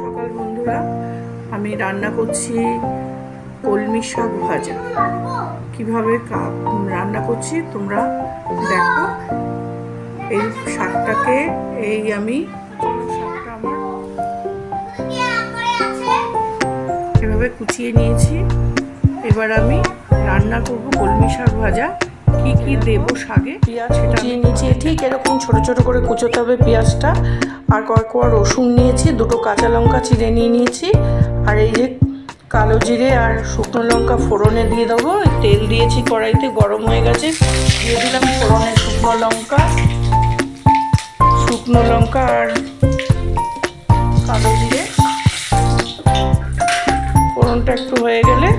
সকাল বন্ধুরা, আমি রান্না করছি কলমি শাক ভাজা। কিভাবে রান্না করছি তোমরা দেখো। এই শাকটাকে আমি এভাবে কুচিয়ে নিয়েছি। এবার আমি রান্না করব কলমি শাক ভাজা। কি কি দেবো শাকে? পেঁয়াজ কুচিয়ে নিয়েছি, ঠিক এরকম ছোট ছোট করে কুচোতে হবে পেঁয়াজটা। আর কয়েক কোয়া রসুন নিয়েছি, দুটো কাঁচা লঙ্কা চিড়ে নিয়েছি। আর এই যে কালো জিরে আর শুকনো লঙ্কা ফোড়নে দিয়ে দেবো। তেল দিয়েছি কড়াইতে, গরম হয়ে গেছে, দিয়ে দিলাম ফোড়নে শুকনো লঙ্কা আর কালো জিরে। ফোড়নটা একটু হয়ে গেলে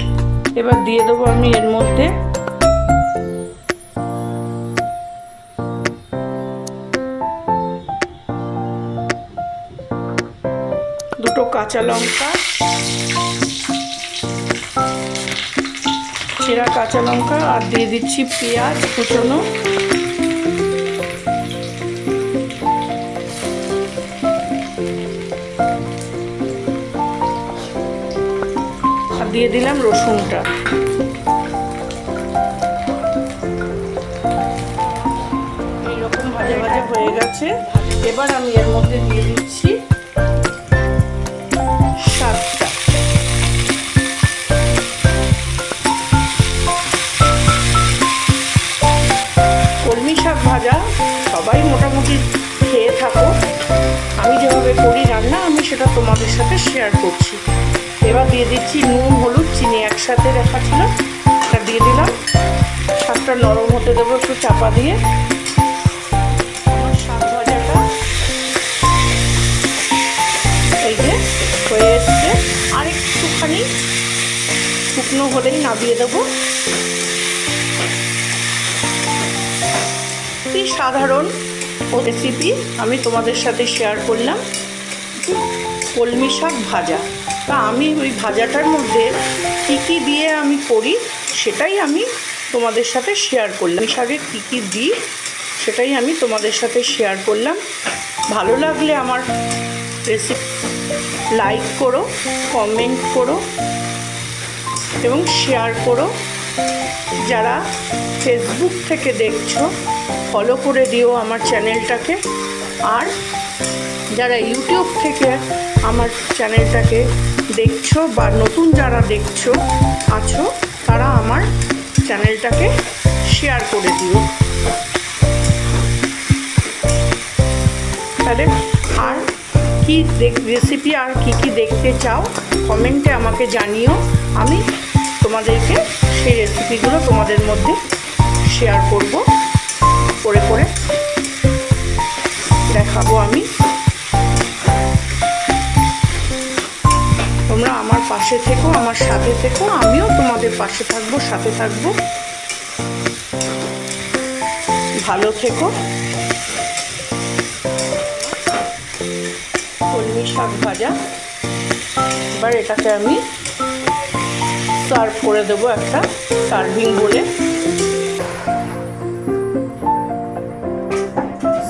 এবার দিয়ে দেবো আমি এর মধ্যে দুটো কাঁচা লঙ্কা, চেরা কাঁচা লঙ্কা, আর দিয়ে দিচ্ছি পেঁয়াজ কুচনো। আর দিয়ে দিলাম রসুনটা। এইরকম ভাজা ভাজা হয়ে গেছে। এবার আমি এর মধ্যে দিয়ে দিচ্ছি শাকটা। কলমি শাক ভাজা সবাই মোটামুটি খেয়ে থাকো। আমি যেভাবে করি রান্না, আমি সেটা তোমাদের সাথে শেয়ার করছি। এবার দিয়ে দিচ্ছি নুন, হলুদ, চিনি একসাথে রাখা ছিল, এটা দিয়ে দিলাম। শাকটা নরম হতে দেবো একটু চাপা দিয়ে। শাক ভাজাটা এই যে হয়ে এসছে, আর একটুখানি শুকনো হলেই নামিয়ে দেবো। এই সাধারণ রেসিপি আমি তোমাদের সাথে শেয়ার করলাম, কলমি শাক ভাজা। তা আমি ওই ভাজাটার মধ্যে কী কী দিয়ে আমি করি সেটাই আমি তোমাদের সাথে শেয়ার করলাম। শাকে কী কী দিই সেটাই আমি তোমাদের সাথে শেয়ার করলাম। ভালো লাগলে আমার রেসিপি লাইক করো, কমেন্ট করো এবং শেয়ার করো। যারা ফেসবুক থেকে দেখছো ফলো করে দিও আমার চ্যানেলটাকে। আর যারা ইউটিউব থেকে আমার চ্যানেলটাকে দেখছো বা নতুন যারা দেখছো তারা আমার চ্যানেলটাকে শেয়ার করে দিও। তাহলে আর কি রেসিপি আর কি দেখতে চাও কমেন্টে আমাকে জানিও। আমি তোমাদেরকে সেই রেসিপিগুলো তোমাদের মধ্যে শেয়ার করব, করে দেখাবো আমি। তোমরা আমার পাশে থেকো, আমার সাথে থেকো, আমিও তোমাদের পাশে থাকবো, সাথে থাকবো। ভালো থেকো। কলমি শাক ভাজা এবার এটাকে আমি সার্ভ করে দেবো একটা সার্ভিং বলে।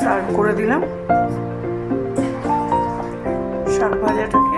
সার্ভ করে দিলাম শাক ভাজাটাকে।